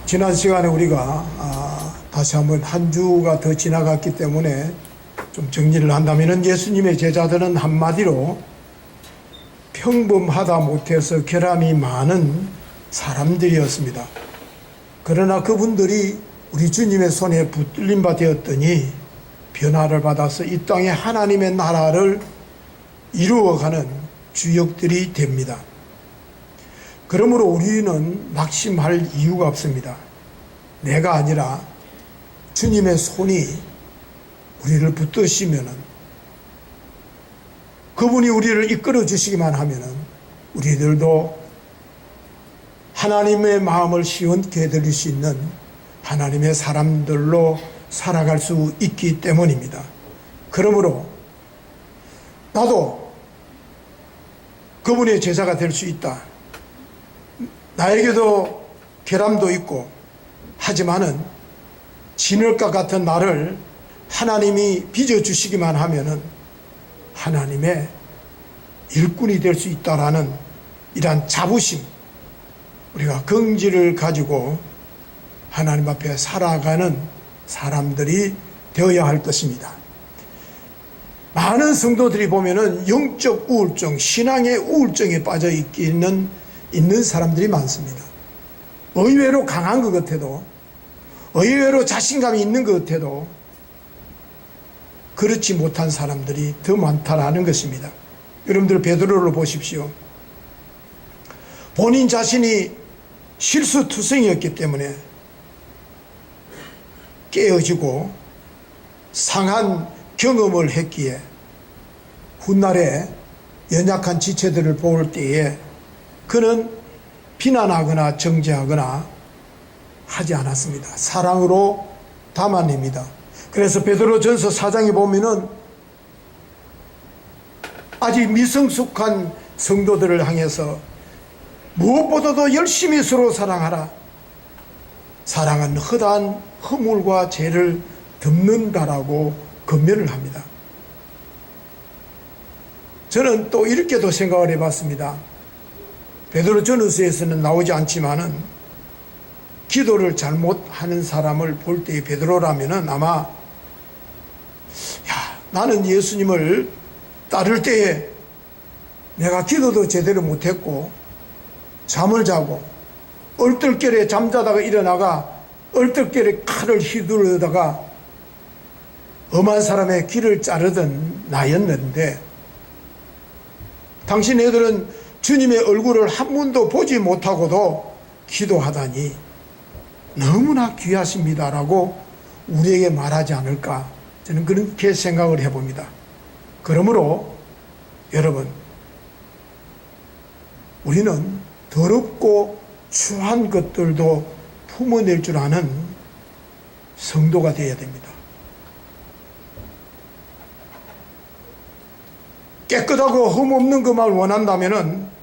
지난 시간에 우리가 다시 한번 한 주가 더 지나갔기 때문에 좀 정리를 한다면 예수님의 제자들은 한마디로 평범하다 못해서 결함이 많은 사람들이었습니다. 그러나 그분들이 우리 주님의 손에 붙들림 바 되었더니 변화를 받아서 이 땅에 하나님의 나라를 이루어가는 주역들이 됩니다. 그러므로 우리는 낙심할 이유가 없습니다. 내가 아니라 주님의 손이 우리를 붙드시면은, 그분이 우리를 이끌어 주시기만 하면은 우리들도 하나님의 마음을 시원케 해드릴 수 있는 하나님의 사람들로 살아갈 수 있기 때문입니다. 그러므로 나도 그분의 제자가 될 수 있다. 나에게도 결함도 있고 하지만은 진흙과 같은 나를 하나님이 빚어주시기만 하면은 하나님의 일꾼이 될 수 있다라는 이러한 자부심, 우리가 긍지를 가지고 하나님 앞에 살아가는 사람들이 되어야 할 것입니다. 많은 성도들이 보면은 영적 우울증, 신앙의 우울증에 빠져 있는 사람들이 많습니다. 의외로 강한 것 같아도, 의외로 자신감이 있는 것 같아도 그렇지 못한 사람들이 더 많다라는 것입니다. 여러분들 베드로를 보십시오. 본인 자신이 실수투성이었기 때문에 깨어지고 상한 경험을 했기에 훗날에 연약한 지체들을 볼 때에 그는 비난하거나 정죄하거나 하지 않았습니다. 사랑으로 담아냅니다. 그래서 베드로전서 4장에 보면은 아직 미성숙한 성도들을 향해서 무엇보다도 열심히 서로 사랑하라. 사랑은 허다한 허물과 죄를 덮는다라고 권면을 합니다. 저는 또 이렇게도 생각을 해봤습니다. 베드로전서에서는 나오지 않지만은 기도를 잘못하는 사람을 볼 때의 베드로라면은 아마 나는 예수님을 따를 때에 내가 기도도 제대로 못했고 잠을 자고 얼떨결에 잠자다가 일어나가 얼떨결에 칼을 휘두르다가 엄한 사람의 귀를 자르던 나였는데 당신 애들은 주님의 얼굴을 한 번도 보지 못하고도 기도하다니 너무나 귀하십니다라고 우리에게 말하지 않을까, 저는 그렇게 생각을 해봅니다. 그러므로 여러분, 우리는 더럽고 추한 것들도 품어낼 줄 아는 성도가 되어야 됩니다. 깨끗하고 흠없는 것만 원한다면은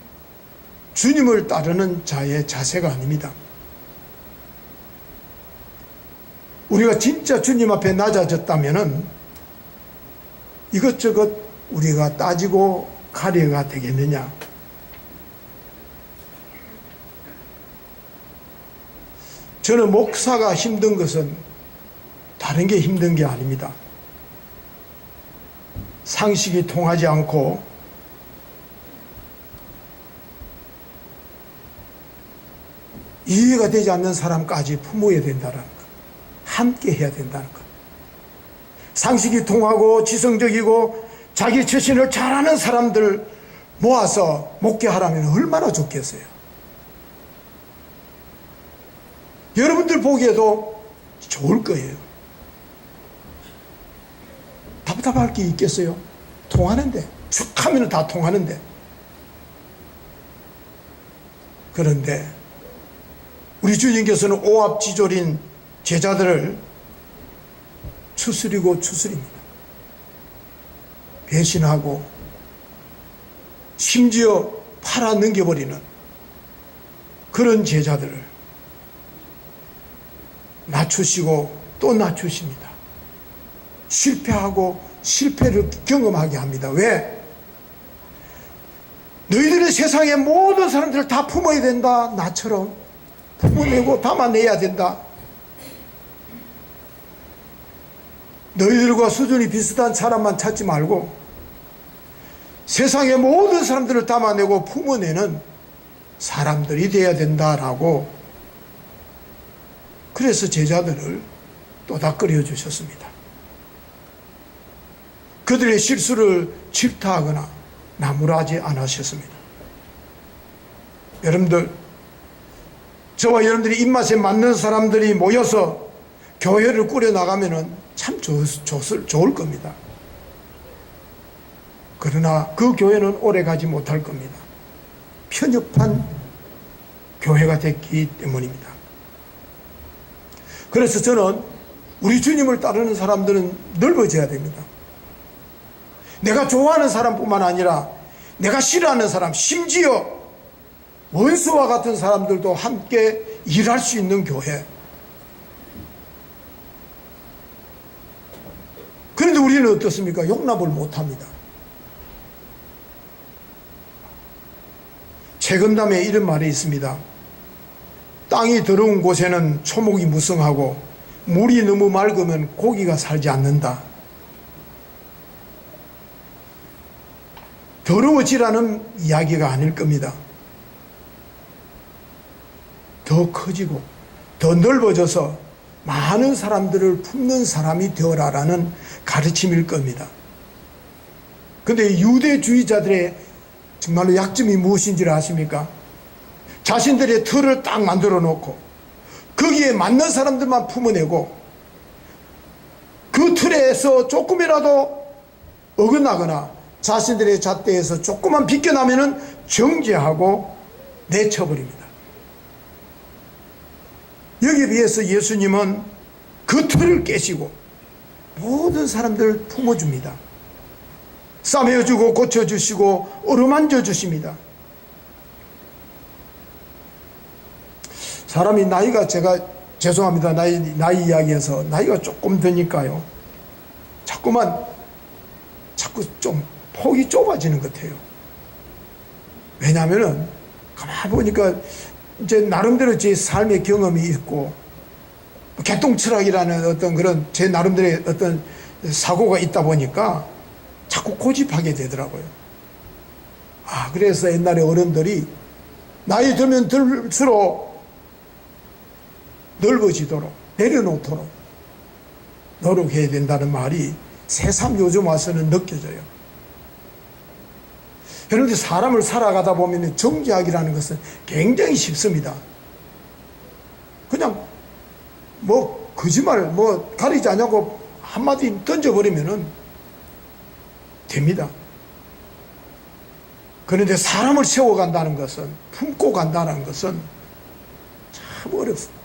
주님을 따르는 자의 자세가 아닙니다. 우리가 진짜 주님 앞에 낮아졌다면은 이것저것 우리가 따지고 가려가 되겠느냐? 저는 목사가 힘든 것은 다른 게 힘든 게 아닙니다. 상식이 통하지 않고 이해가 되지 않는 사람까지 품어야 된다는 것, 함께 해야 된다는 것. 상식이 통하고 지성적이고 자기 처신을 잘하는 사람들 모아서 목회하라면 얼마나 좋겠어요. 여러분들 보기에도 좋을 거예요. 답답할 게 있겠어요? 통하는데, 쭉 하면 다 통하는데. 그런데 우리 주님께서는 오합지졸인 제자들을 추스리고 추스립니다. 배신하고 심지어 팔아 넘겨버리는 그런 제자들을 낮추시고 또 낮추십니다. 실패하고 실패를 경험하게 합니다. 왜? 너희들은 세상의 모든 사람들을 다 품어야 된다. 나처럼 품어내고 담아내야 된다. 너희들과 수준이 비슷한 사람만 찾지 말고 세상의 모든 사람들을 담아내고 품어내는 사람들이 되어야 된다라고, 그래서 제자들을 또닥거려 주셨습니다. 그들의 실수를 질타하거나 나무라지 않으셨습니다. 여러분들, 저와 여러분들이 입맛에 맞는 사람들이 모여서 교회를 꾸려나가면 참 좋을 겁니다. 그러나 그 교회는 오래 가지 못할 겁니다. 편협한 교회가 됐기 때문입니다. 그래서 저는 우리 주님을 따르는 사람들은 넓어져야 됩니다. 내가 좋아하는 사람뿐만 아니라 내가 싫어하는 사람, 심지어 원수와 같은 사람들도 함께 일할 수 있는 교회. 그런데 우리는 어떻습니까? 용납을 못합니다. 최근담에 이런 말이 있습니다. 땅이 더러운 곳에는 초목이 무성하고 물이 너무 맑으면 고기가 살지 않는다. 더러워지라는 이야기가 아닐 겁니다. 더 커지고 더 넓어져서 많은 사람들을 품는 사람이 되어라라는 가르침일 겁니다. 그런데 유대주의자들의 정말로 약점이 무엇인지를 아십니까? 자신들의 틀을 딱 만들어 놓고 거기에 맞는 사람들만 품어내고 그 틀에서 조금이라도 어긋나거나 자신들의 잣대에서 조금만 비껴나면은 정죄하고 내쳐버립니다. 여기에 비해서 예수님은 그 틀을 깨시고 모든 사람들을 품어줍니다. 싸매어주고 고쳐주시고 어루만져 주십니다. 사람이 나이가, 제가 죄송합니다, 나이 이야기해서 나이가 조금 드니까요, 자꾸 좀 폭이 좁아지는 것 같아요. 왜냐하면은 가만히 보니까 이제 나름대로 제 삶의 경험이 있고 개똥철학이라는 어떤 그런 제 나름대로의 어떤 사고가 있다 보니까 자꾸 고집하게 되더라고요. 그래서 옛날에 어른들이 나이 들면 들수록 넓어지도록, 내려놓도록 노력해야 된다는 말이 새삼 요즘 와서는 느껴져요. 그런데 사람을 살아가다 보면 정죄하기라는 것은 굉장히 쉽습니다. 그냥 거짓말 가리지 않냐고 한마디 던져버리면은 됩니다. 그런데 사람을 세워간다는 것은, 품고 간다는 것은 참 어렵습니다.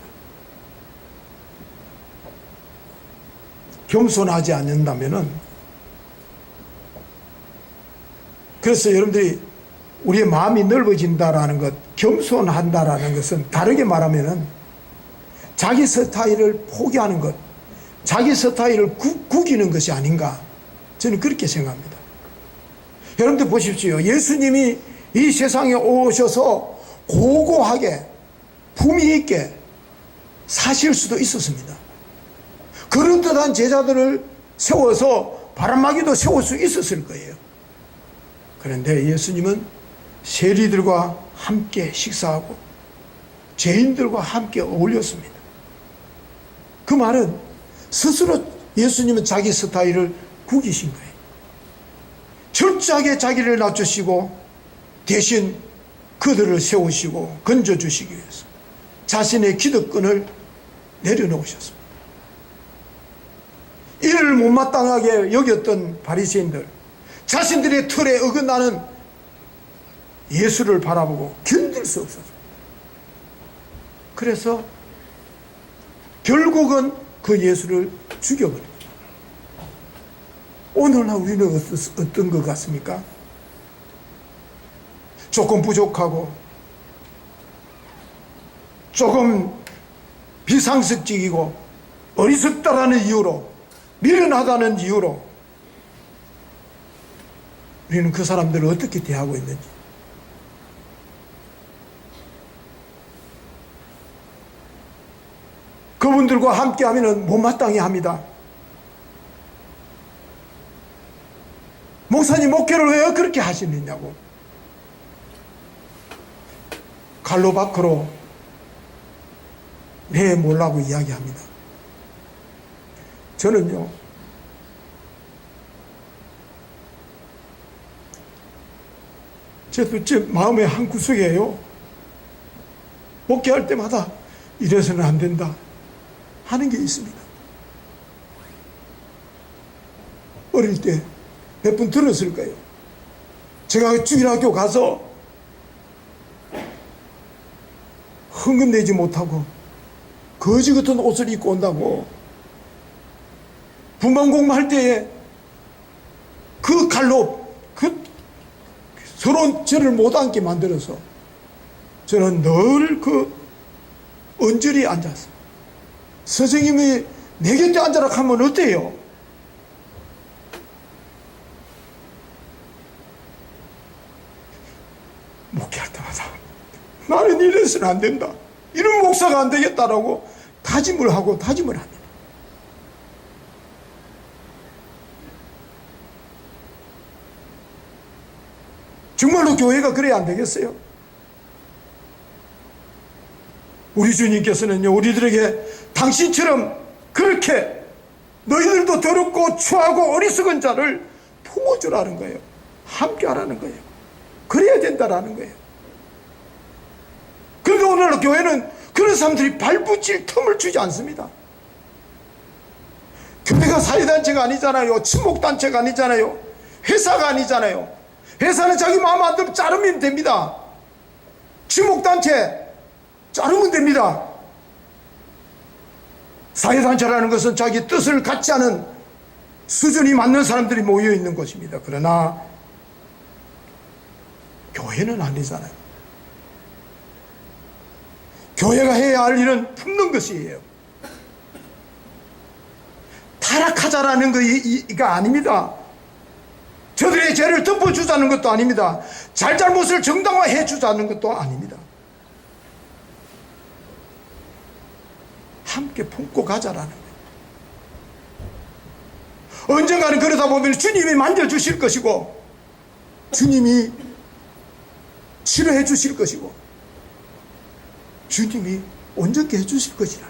겸손하지 않는다면은, 그래서 여러분들이 우리의 마음이 넓어진다라는 것, 겸손한다라는 것은 다르게 말하면은 자기 스타일을 포기하는 것, 자기 스타일을 구기는 것이 아닌가, 저는 그렇게 생각합니다. 여러분들 보십시오. 예수님이 이 세상에 오셔서 고고하게 품위 있게 사실 수도 있었습니다. 그런듯한 제자들을 세워서 바람막이도 세울 수 있었을 거예요. 그런데 예수님은 세리들과 함께 식사하고 죄인들과 함께 어울렸습니다. 그 말은 스스로 예수님은 자기 스타일을 구기신 거예요. 철저하게 자기를 낮추시고 대신 그들을 세우시고 건져주시기 위해서 자신의 기득권을 내려놓으셨습니다. 이를 못마땅하게 여겼던 바리새인들, 자신들의 틀에 어긋나는 예수를 바라보고 견딜 수 없었습니다. 그래서 결국은 그 예수를 죽여버립니다. 오늘날 우리는 어떤 것 같습니까? 조금 부족하고 조금 비상식적이고 어리석다라는 이유로, 미련하다는 이유로 우리는 그 사람들을 어떻게 대하고 있는지. 그분들과 함께 하면 못마땅해 합니다. 목사님 목회를 왜 그렇게 하시느냐고. 갈로 밖으로 내몰라고 이야기합니다. 저는요, 저도 제 마음의 한 구석이에요. 목회할 때마다 이래서는 안 된다 하는 게 있습니다. 어릴 때 몇 분 들었을 거예요. 제가 주일학교 가서 헌금 내지 못하고 거지 같은 옷을 입고 온다고 분방공부할 때에 그 칼로 서로 저를 못 앉게 만들어서 저는 늘 그 언저리에 앉았어요. 선생님이 내 곁에 앉아라 하면 어때요? 목회할 때마다 나는 이래서는 안 된다, 이런 목사가 안 되겠다라고 다짐을 하고 다짐을 합니다. 정말로 교회가 그래야 안 되겠어요? 우리 주님께서는요, 우리들에게 당신처럼 그렇게 너희들도 더럽고 추하고 어리석은 자를 품어주라는 거예요. 함께 하라는 거예요. 그래야 된다라는 거예요. 그런데 오늘 교회는 그런 사람들이 발붙일 틈을 주지 않습니다. 교회가 사회단체가 아니잖아요. 친목단체가 아니잖아요. 회사가 아니잖아요. 회사는 자기 마음 안 들면 자르면 됩니다. 친목단체 자르면 됩니다. 사회단체라는 것은 자기 뜻을 갖지 않은 수준이 맞는 사람들이 모여 있는 것입니다. 그러나 교회는 아니잖아요. 교회가 해야 할 일은 품는 것이에요. 타락하자라는 거가 아닙니다. 저들의 죄를 덮어주자는 것도 아닙니다. 잘잘못을 정당화해 주자는 것도 아닙니다. 함께 품고 가자라는 거예요. 언젠가는 그러다 보면 주님이 만져주실 것이고 주님이 치료해 주실 것이고 주님이 온전케 해 주실 것이라.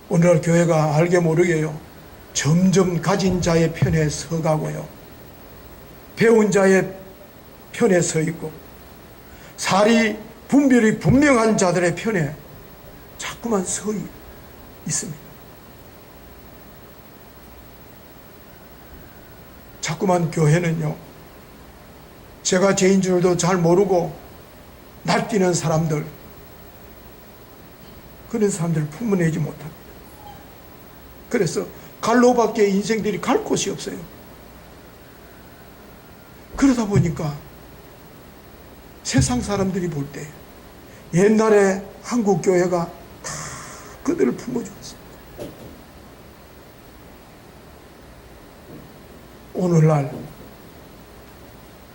오늘날 교회가 알게 모르게요, 점점 가진 자의 편에 서가고요, 배운 자의 편에 서 있고 사리 분별이 분명한 자들의 편에 자꾸만 서 있습니다. 자꾸만 교회는요, 제가 죄인 줄도 잘 모르고 날뛰는 사람들, 그런 사람들을 품어내지 못합니다. 그래서 갈로밖에 인생들이 갈 곳이 없어요. 그러다 보니까 세상 사람들이 볼 때 옛날에 한국 교회가 다 그들을 품어주었습니다. 오늘날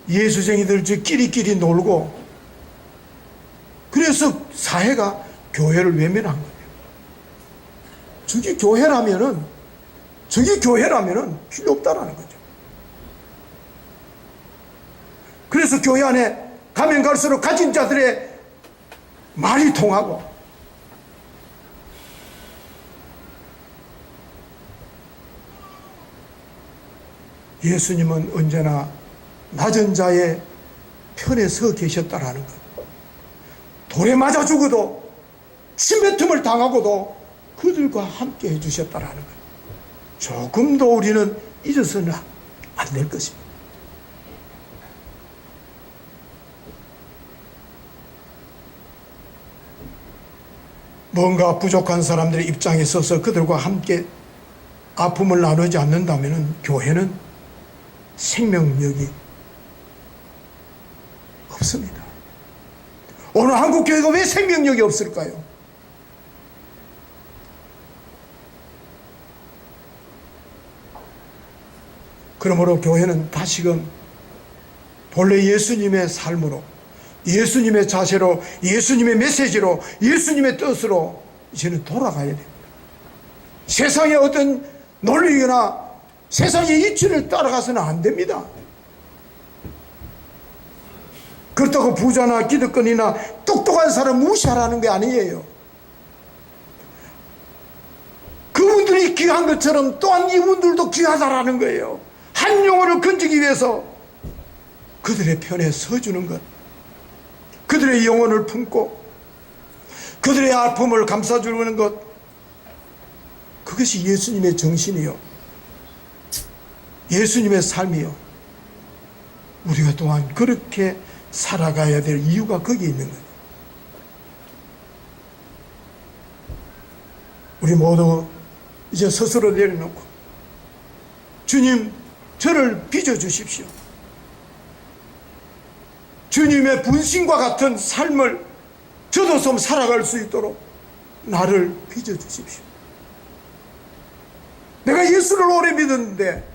예수쟁이들 끼리끼리 놀고 그래서 사회가 교회를 외면한 거예요. 저게 교회라면은 필요 없다라는 거죠. 그래서 교회 안에 가면 갈수록 가진 자들의 말이 통하고 예수님은 언제나 낮은 자의 편에 서 계셨다라는 것. 돌에 맞아 죽어도 침뱉음을 당하고도 그들과 함께 해주셨다라는 것. 조금도 우리는 잊어서는 안 될 것입니다. 뭔가 부족한 사람들의 입장에 서서 그들과 함께 아픔을 나누지 않는다면 교회는 생명력이 없습니다. 오늘 한국 교회가 왜 생명력이 없을까요? 그러므로 교회는 다시금 본래 예수님의 삶으로, 예수님의 자세로, 예수님의 메시지로, 예수님의 뜻으로 이제는 돌아가야 됩니다. 세상의 어떤 논리나 세상의 이치를 따라가서는 안 됩니다. 그렇다고 부자나 기득권이나 똑똑한 사람 무시하라는 게 아니에요. 그분들이 귀한 것처럼 또한 이분들도 귀하다라는 거예요. 한 영혼을 건지기 위해서 그들의 편에 서주는 것, 그들의 영혼을 품고 그들의 아픔을 감싸주는 것, 그것이 예수님의 정신이요, 예수님의 삶이요. 우리가 또한 그렇게 살아가야 될 이유가 거기에 있는 거예요. 우리 모두 이제 스스로 내려놓고, 주님, 저를 빚어주십시오. 주님의 분신과 같은 삶을 저도 좀 살아갈 수 있도록 나를 빚어주십시오. 내가 예수를 오래 믿었는데,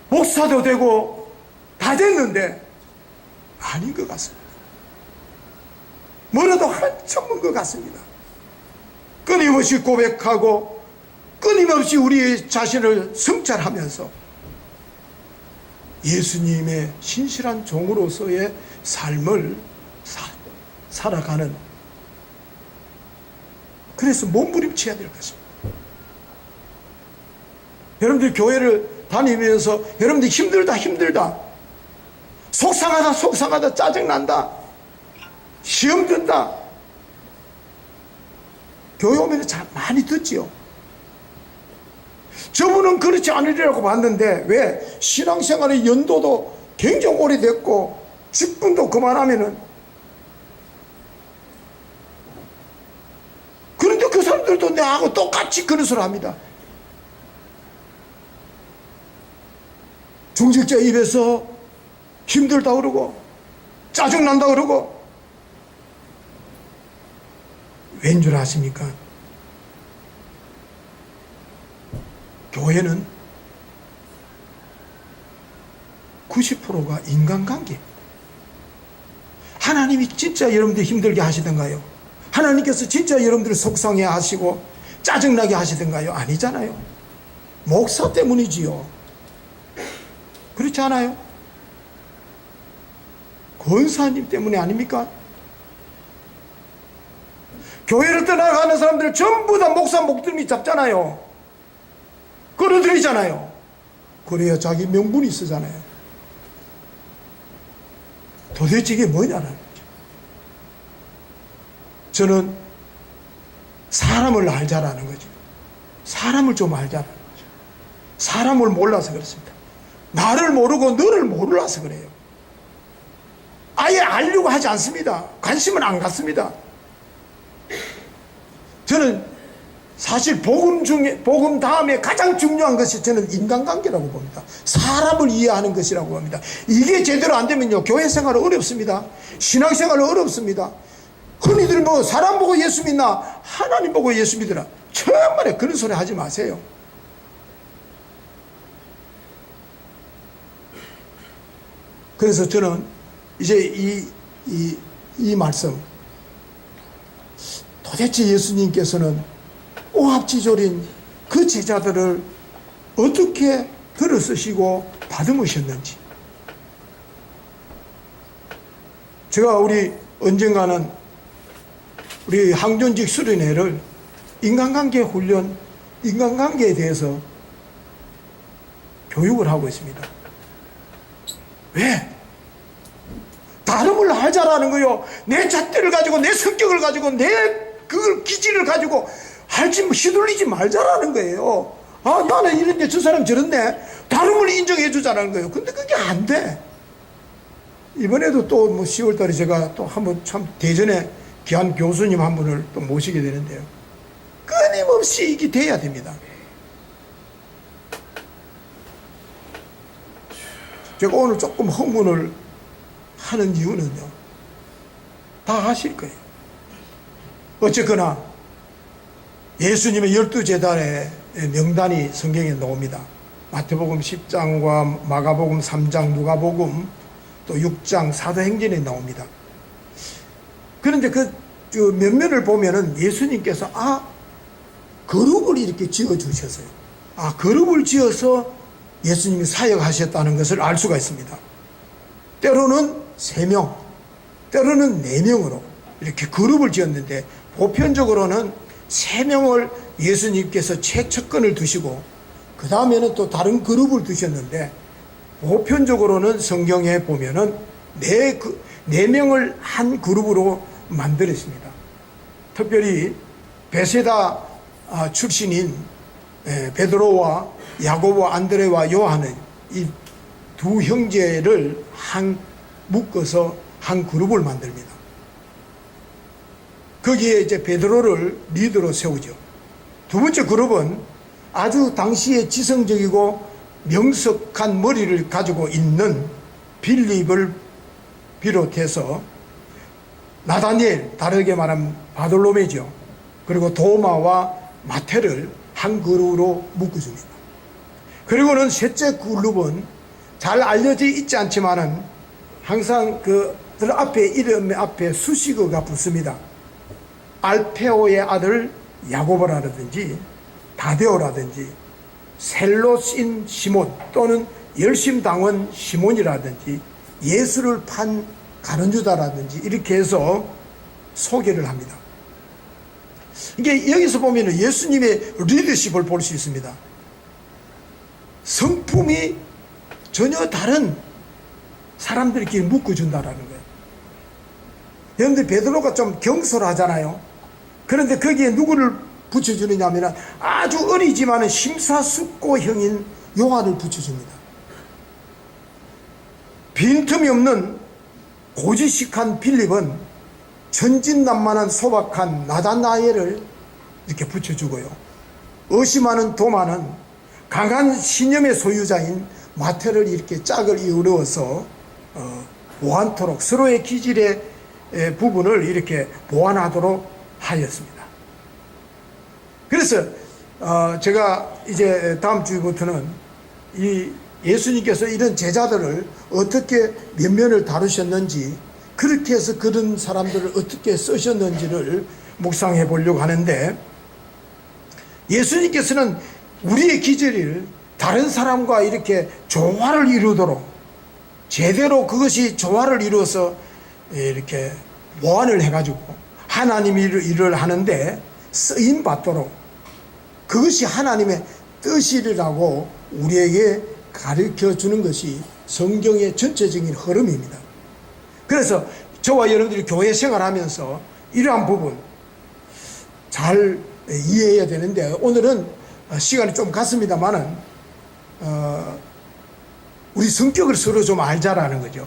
목사도 되고 다 됐는데 아닌 것 같습니다. 뭐라도 한참 먼 것 같습니다. 끊임없이 고백하고 끊임없이 우리 자신을 성찰하면서 예수님의 신실한 종으로서의 삶을 살아가는, 그래서 몸부림쳐야 될 것입니다. 여러분들 교회를 다니면서 여러분들 힘들다, 속상하다, 짜증난다, 시험 든다, 교회 오면 잘 많이 듣지요. 저분은 그렇지 않으리라고 봤는데 왜 신앙생활의 연도도 굉장히 오래됐고 직분도 그만하면은, 그런데 그 사람들도 나하고 똑같이 그런 소리 합니다. 중직자 입에서 힘들다 그러고 짜증난다 그러고, 왠 줄 아십니까? 교회는 90%가 인간관계입니다. 하나님이 진짜 여러분들 힘들게 하시던가요? 하나님께서 진짜 여러분들을 속상해 하시고 짜증나게 하시던가요? 아니잖아요. 목사 때문이지요. 그렇지 않아요? 권사님 때문에 아닙니까? 교회를 떠나가는 사람들 전부 다 목사 목덜미 잡잖아요. 끌어들이잖아요. 그래야 자기 명분이 있으잖아요. 도대체 이게 뭐냐는 거죠. 저는 사람을 알자라는 거죠. 사람을 좀 알자라는 거죠. 사람을 몰라서 그렇습니다. 나를 모르고 너를 몰라서 그래요. 아예 알려고 하지 않습니다. 관심은 안 갖습니다. 저는 사실 복음 다음에 가장 중요한 것이 저는 인간관계라고 봅니다. 사람을 이해하는 것이라고 봅니다. 이게 제대로 안 되면요, 교회 생활은 어렵습니다. 신앙생활은 어렵습니다. 흔히들 뭐 사람 보고 예수 믿나 하나님 보고 예수 믿으라, 정말에 그런 소리 하지 마세요. 그래서 저는 이제 이 말씀, 도대체 예수님께서는 오합지졸인 그 제자들을 어떻게 들어쓰시고 다듬으셨는지, 제가 우리 언젠가는 우리 항전직 수련회를 인간관계 훈련, 인간관계에 대해서 교육을 하고 있습니다. 왜? 다름을 알자라는 거요. 내 잣대를 가지고, 내 성격을 가지고, 내 그 기질을 가지고 휘둘리지 말자라는 거예요. 아, 나는 이런데 저 사람 저런데, 다름을 인정해 주자라는 거예요. 근데 그게 안 돼. 이번에도 또 뭐 10월 달에 제가 또 한번 참 대전에 귀한 교수님 한 분을 또 모시게 되는데요. 끊임없이 이게 돼야 됩니다. 제가 오늘 조금 흥분을 하는 이유는요, 다 아실 거예요. 어쨌거나 예수님의 12제자의 명단이 성경에 나옵니다. 마태복음 10장과 마가복음 3장, 누가복음 또 6장 사도행전에 나옵니다. 그런데 그 면면을 보면은 예수님께서 그룹을 이렇게 지어 주셨어요. 그룹을 지어서 예수님이 사역하셨다는 것을 알 수가 있습니다. 때로는 3명, 때로는 4명으로 이렇게 그룹을 지었는데, 보편적으로는 3명을 예수님께서 채권을 두시고 그 다음에는 또 다른 그룹을 두셨는데, 보편적으로는 성경에 보면은 4명을 한 그룹으로 만들었습니다. 특별히 베세다 출신인 베드로와 야고보, 안드레와 요한은 이 두 형제를 묶어서 한 그룹을 만듭니다. 거기에 이제 베드로를 리더로 세우죠. 두 번째 그룹은 아주 당시에 지성적이고 명석한 머리를 가지고 있는 빌립을 비롯해서 나다니엘, 다르게 말하면 바돌로메죠. 그리고 도마와 마태를 한 그룹으로 묶어줍니다. 그리고는 셋째 그룹은 잘 알려져 있지 않지만은 항상 그들 앞에, 이름 앞에 수식어가 붙습니다. 알페오의 아들 야고보라든지 다데오라든지 셀롯인 시몬 또는 열심당원 시몬이라든지 예수를 판 가룟유다라든지 이렇게 해서 소개를 합니다. 이게 여기서 보면 예수님의 리더십을 볼 수 있습니다. 성품이 전혀 다른 사람들끼리 묶어준다라는 거예요. 여러분들 베드로가 좀 경솔하잖아요. 그런데 거기에 누구를 붙여주느냐 하면 아주 어리지만 심사숙고형인 요한을 붙여줍니다. 빈틈이 없는 고지식한 빌립은 천진난만한 소박한 나다나엘을 이렇게 붙여주고요. 의심하는 도마는 강한 신념의 소유자인 마태를 이렇게 짝을 이루어서 보완토록 서로의 기질의 부분을 이렇게 보완하도록 하였습니다. 그래서 제가 이제 다음 주부터는 이 예수님께서 이런 제자들을 어떻게 면면을 다루셨는지, 그렇게 해서 그런 사람들을 어떻게 쓰셨는지를 묵상해 보려고 하는데, 예수님께서는 우리의 기질을 다른 사람과 이렇게 조화를 이루도록, 제대로 그것이 조화를 이루어서 이렇게 보완을 해가지고 하나님이 일을 하는데 쓰임 받도록, 그것이 하나님의 뜻이라고 우리에게 가르쳐 주는 것이 성경의 전체적인 흐름입니다. 그래서 저와 여러분들이 교회 생활하면서 이러한 부분 잘 이해해야 되는데, 오늘은 시간이 좀 갔습니다만은 우리 성격을 서로 좀 알자라는 거죠.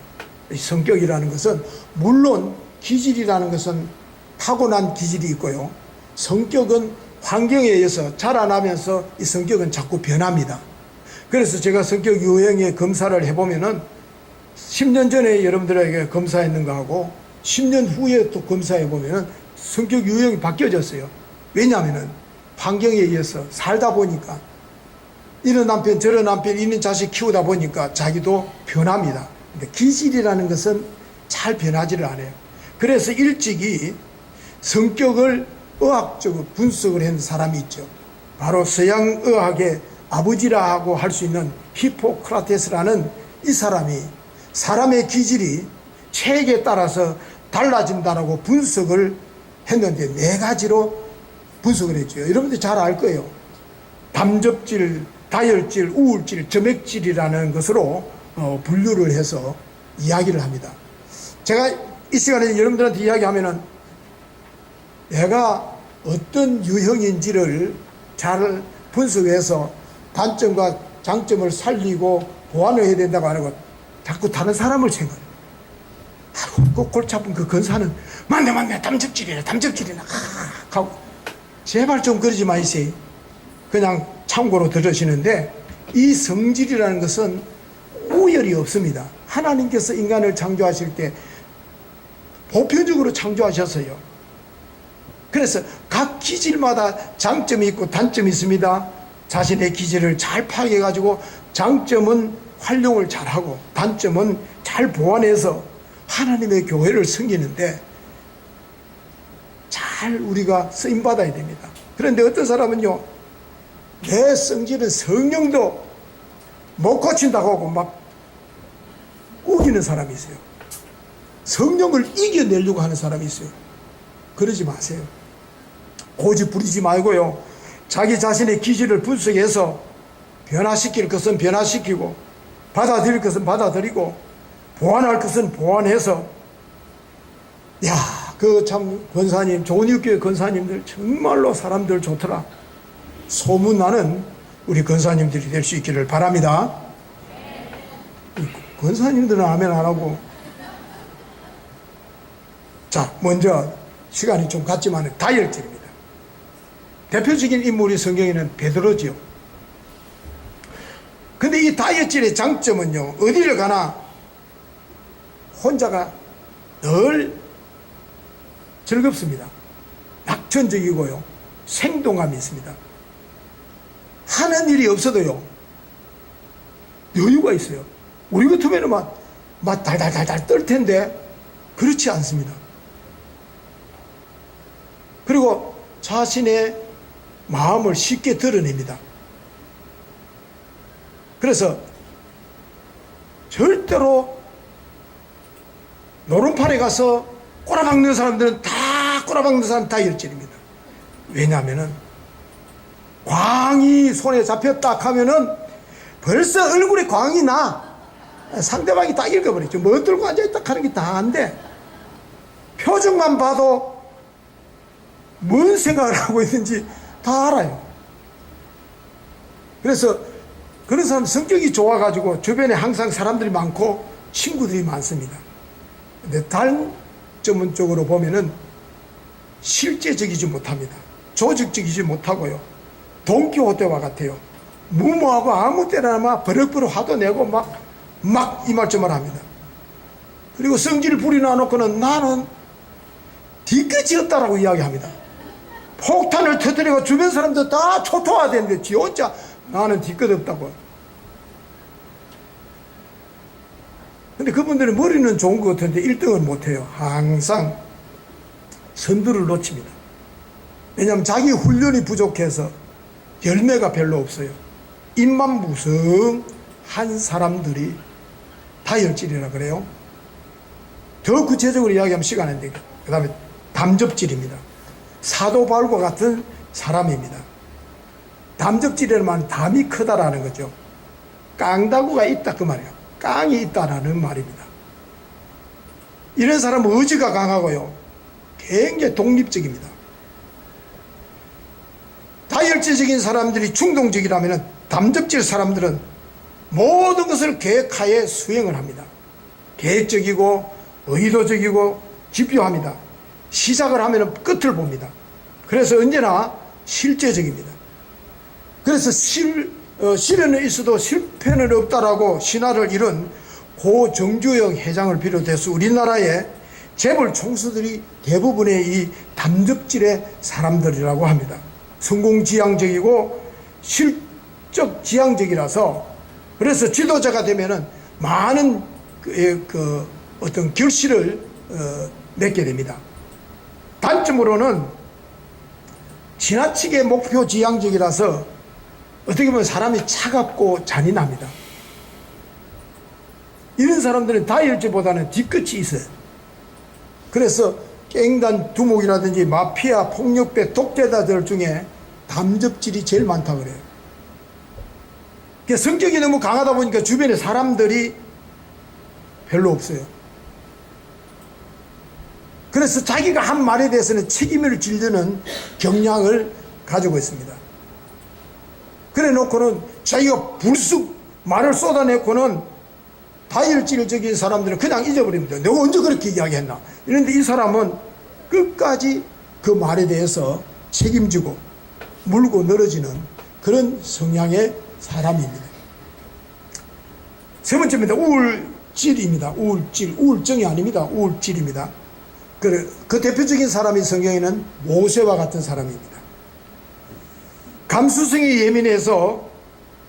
성격이라는 것은, 물론 기질이라는 것은 타고난 기질이 있고요, 성격은 환경에 의해서 자라나면서 이 성격은 자꾸 변합니다. 그래서 제가 성격 유형의 검사를 해보면은 10년 전에 여러분들에게 검사했는 거하고 10년 후에 또 검사해보면은 성격 유형이 바뀌어졌어요. 왜냐하면은 환경에 의해서 살다 보니까, 이런 남편 저런 남편 있는 자식 키우다 보니까 자기도 변합니다. 근데 기질이라는 것은 잘 변하지를 않아요. 그래서 일찍이 성격을 의학적으로 분석을 한 사람이 있죠. 바로 서양 의학의 아버지라고 할 수 있는 히포크라테스라는 이 사람이 사람의 기질이 체액에 따라서 달라진다라고 분석을 했는데 4가지로 분석을 했죠. 여러분들 잘 알 거예요. 담즙질, 다혈질, 우울질, 점액질이라는 것으로 분류를 해서 이야기를 합니다. 제가 이 시간에 여러분들한테 이야기하면은 내가 어떤 유형인지를 잘 분석해서 단점과 장점을 살리고 보완을 해야 된다고 하는 것, 자꾸 다른 사람을 생각해요. 그 골치 아픈 그 근사는 맞네 담즙질이네 하고 제발 좀 그러지 마이세요. 그냥 참고로 들으시는데, 이 성질이라는 것은 우열이 없습니다. 하나님께서 인간을 창조하실 때 보편적으로 창조하셨어요. 그래서 각 기질마다 장점이 있고 단점이 있습니다. 자신의 기질을 잘 파악해 가지고 장점은 활용을 잘하고 단점은 잘 잘 보완해서 하나님의 교회를 섬기는데 잘 우리가 쓰임받아야 됩니다. 그런데 어떤 사람은요, 내 성질은 성령도 못 고친다고 하고 막 우기는 사람이 있어요. 성령을 이겨내려고 하는 사람이 있어요. 그러지 마세요. 고집 부리지 말고요, 자기 자신의 기질을 분석해서 변화시킬 것은 변화시키고 받아들일 것은 받아들이고 보완할 것은 보완해서, 야, 그 참 권사님, 좋은육교회 권사님들 정말로 사람들 좋더라, 소문나는 우리 권사님들이 될 수 있기를 바랍니다. 권사님들은 아멘 안 하고. 자, 먼저 시간이 좀 갔지만 다혈질입니다. 대표적인 인물이 성경에는 베드로지요. 근데 이 다혈질의 장점은요, 어디를 가나 혼자가 늘 즐겁습니다. 낙천적이고요, 생동감이 있습니다. 하는 일이 없어도요, 여유가 있어요. 우리 같으면 막 달달달달 떨 텐데 그렇지 않습니다. 그리고 자신의 마음을 쉽게 드러냅니다. 그래서 절대로 노름판에 가서 꼬라박는 사람들은 다, 꼬라박는 사람 다 열질입니다. 왜냐하면은 광이 손에 잡혔다 하면은 벌써 얼굴에 광이 나. 상대방이 다 읽어버리죠. 뭐 들고 앉아있다 하는 게 다 안 돼. 표정만 봐도 뭔 생각을 하고 있는지 다 알아요. 그래서 그런 사람 성격이 좋아가지고 주변에 항상 사람들이 많고 친구들이 많습니다. 근데 단점은 쪽으로 보면은 실제적이지 못합니다. 조직적이지 못하고요, 돈키호테와 같아요. 무모하고 아무 때나 막 버럭버럭 화도 내고 막 이말저말 합니다. 그리고 성질을 부리나 놓고는 나는 뒤끝이 없다라고 이야기합니다. 폭탄을 터뜨리고 주변 사람들 다 초토화되는데 지 혼자 나는 뒤끝 없다고. 근데 그분들은 머리는 좋은 것 같은데 1등을 못해요. 항상 선두를 놓칩니다. 왜냐하면 자기 훈련이 부족해서 열매가 별로 없어요. 입만 무성한 사람들이 다혈질이라 그래요. 더 구체적으로 이야기하면 시간이 안 되니까. 그 다음에 담접질입니다. 사도 바울과 같은 사람입니다. 담접질이라는 말은 담이 크다라는 거죠. 깡다구가 있다 그 말이에요. 깡이 있다라는 말입니다. 이런 사람은 의지가 강하고요, 굉장히 독립적입니다. 다혈질적인 사람들이 충동적이라면 담접질 사람들은 모든 것을 계획하에 수행을 합니다. 계획적이고 의도적이고 집요합니다. 시작을 하면 끝을 봅니다. 그래서 언제나 실제적입니다. 그래서 시련은 있어도 실패는 없다라고 신화를 이룬 고 정주영 회장을 비롯해서 우리나라의 재벌 총수들이 대부분의 이 담접질의 사람들이라고 합니다. 성공지향적이고 실적지향적이라서, 그래서 지도자가 되면은 많은 어떤 결실을 맺게 됩니다. 단점으로는 지나치게 목표지향적이라서 어떻게 보면 사람이 차갑고 잔인합니다. 이런 사람들은 다혈질보다는 뒤끝이 있어요. 그래서 깽단 두목이라든지 마피아, 폭력배, 독재자들 중에 담접질이 제일 많다고 그래요. 성격이 너무 강하다 보니까 주변에 사람들이 별로 없어요. 그래서 자기가 한 말에 대해서는 책임을 지려는 경향을 가지고 있습니다. 그래 놓고는 자기가 불쑥 말을 쏟아내고는 다혈질적인 사람들은 그냥 잊어버립니다. 내가 언제 그렇게 이야기했나. 이런데 이 사람은 끝까지 그 말에 대해서 책임지고 물고 늘어지는 그런 성향의 사람입니다. 세 번째입니다. 우울질입니다. 우울질, 우울증이 아닙니다. 우울질입니다. 그 대표적인 사람이 성경에는 모세와 같은 사람입니다. 감수성이 예민해서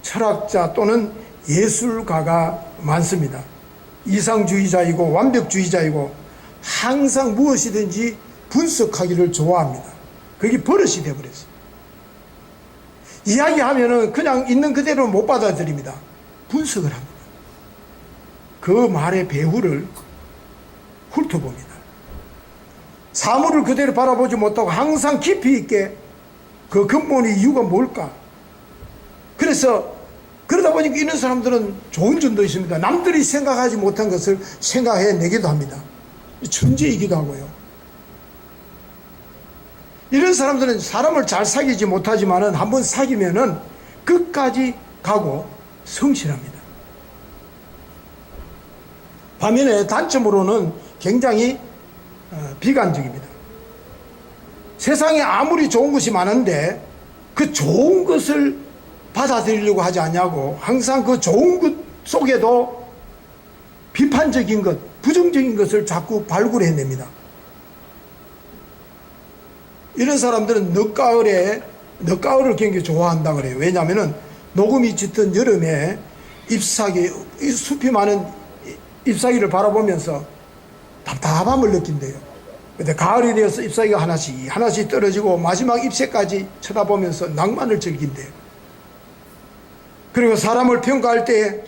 철학자 또는 예술가가 많습니다. 이상주의자이고 완벽주의자이고 항상 무엇이든지 분석하기를 좋아합니다. 그게 버릇이 되어버렸어요. 이야기하면은 그냥 있는 그대로 못 받아들입니다. 분석을 합니다. 그 말의 배후를 훑어봅니다. 사물을 그대로 바라보지 못하고 항상 깊이 있게 그 근본의 이유가 뭘까? 그래서 그러다 보니까 이런 사람들은 좋은 점도 있습니다. 남들이 생각하지 못한 것을 생각해내기도 합니다. 천재이기도 하고요. 이런 사람들은 사람을 잘 사귀지 못하지만은 한번 사귀면은 끝까지 가고 성실합니다. 반면에 단점으로는 굉장히 비관적입니다. 세상에 아무리 좋은 것이 많은데 그 좋은 것을 받아들이려고 하지 않냐고 항상 그 좋은 것 속에도 비판적인 것, 부정적인 것을 자꾸 발굴해냅니다. 이런 사람들은 늦가을을 굉장히 좋아한다 그래요. 왜냐하면 녹음이 짙은 여름에 숲이 많은 잎사귀를 바라보면서 답답함을 느낀대요. 근데 가을이 되어서 잎사귀가 하나씩 떨어지고 마지막 잎새까지 쳐다보면서 낭만을 즐긴대요. 그리고 사람을 평가할 때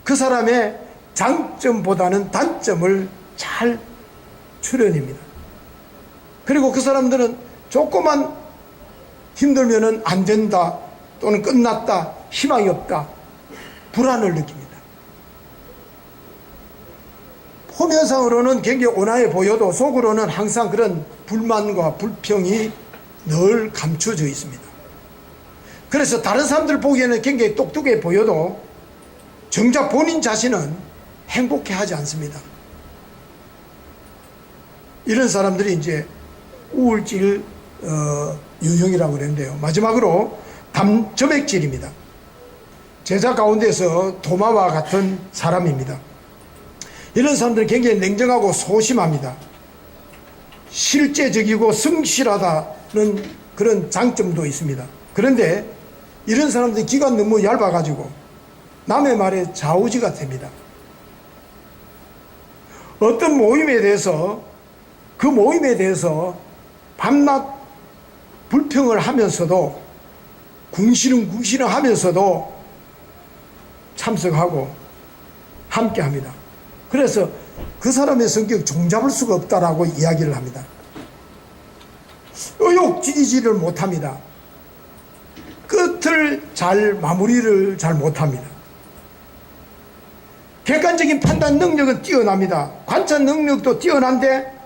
그 사람의 장점보다는 단점을 잘 추려냅니다. 그리고 그 사람들은 조금만 힘들면은 안 된다 또는 끝났다, 희망이 없다, 불안을 느낍니다. 표면상으로는 굉장히 온화해 보여도 속으로는 항상 그런 불만과 불평이 늘 감춰져 있습니다. 그래서 다른 사람들 보기에는 굉장히 똑똑해 보여도 정작 본인 자신은 행복해 하지 않습니다. 이런 사람들이 이제 우울질 유형이라고 그랬는데요. 마지막으로 점액질입니다. 제자 가운데서 도마와 같은 사람입니다. 이런 사람들은 굉장히 냉정하고 소심합니다. 실제적이고 성실하다는 그런 장점도 있습니다. 그런데 이런 사람들이 기가 너무 얇아가지고 남의 말에 좌우지가 됩니다. 어떤 모임에 대해서 그 모임에 대해서 밤낮 불평을 하면서도 궁시렁 하면서도 참석하고 함께 합니다. 그래서 그 사람의 성격 종잡을 수가 없다라고 이야기를 합니다. 의욕지지를 못합니다. 끝을 마무리를 잘 못합니다. 객관적인 판단 능력은 뛰어납니다. 관찰 능력도 뛰어난데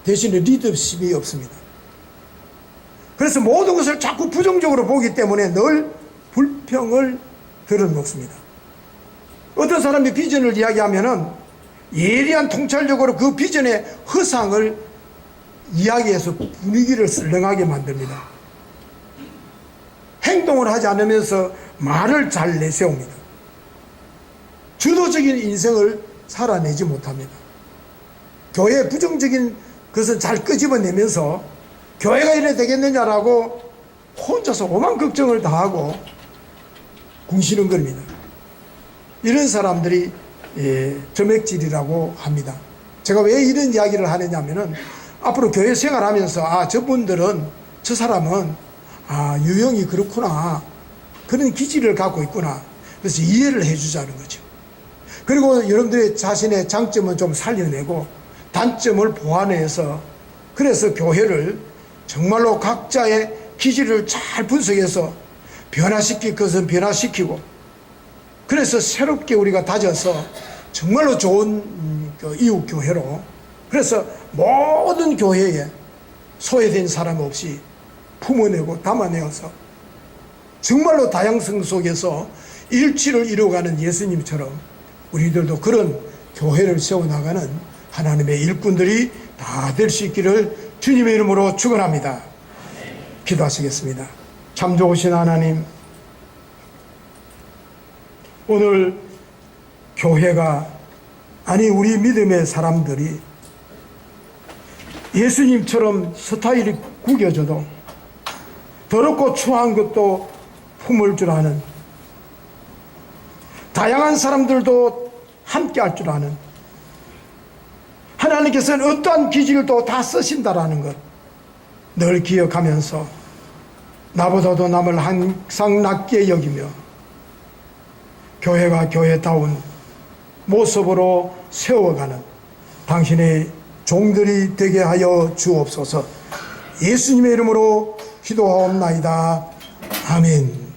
대신에 리더십이 없습니다. 그래서 모든 것을 자꾸 부정적으로 보기 때문에 늘 불평을 들어놓습니다. 어떤 사람이 비전을 이야기하면은 예리한 통찰력으로 그 비전의 허상을 이야기해서 분위기를 썰렁하게 만듭니다. 행동을 하지 않으면서 말을 잘 내세웁니다. 주도적인 인생을 살아내지 못합니다. 교회의 부정적인 것은 잘 끄집어내면서 교회가 이래 되겠느냐라고 혼자서 오만 걱정을 다 하고 궁시렁거립니다. 이런 사람들이 점액질이라고 합니다. 제가 왜 이런 이야기를 하느냐면은 앞으로 교회 생활하면서 저 사람은 유형이 그렇구나, 그런 기질을 갖고 있구나, 그래서 이해를 해주자는 거죠. 그리고 여러분들의 자신의 장점은 좀 살려내고 단점을 보완해서 그래서 교회를 정말로 각자의 기질을 잘 분석해서 변화시킬 것은 변화시키고 그래서 새롭게 우리가 다져서 정말로 좋은 이웃교회로 그래서 모든 교회에 소외된 사람 없이 품어내고 담아내어서 정말로 다양성 속에서 일치를 이루어가는 예수님처럼 우리들도 그런 교회를 세워나가는 하나님의 일꾼들이 다 될 수 있기를 주님의 이름으로 축원합니다. 기도하시겠습니다. 참 좋으신 하나님, 오늘 교회가 우리 믿음의 사람들이 예수님처럼 스타일이 구겨져도 더럽고 추한 것도 품을 줄 아는 다양한 사람들도 함께 할 줄 아는, 하나님께서는 어떠한 기질도 다 쓰신다라는 것 늘 기억하면서 나보다도 남을 항상 낮게 여기며 교회가 교회다운 모습으로 세워가는 당신의 종들이 되게 하여 주옵소서. 예수님의 이름으로 기도하옵나이다. 아멘.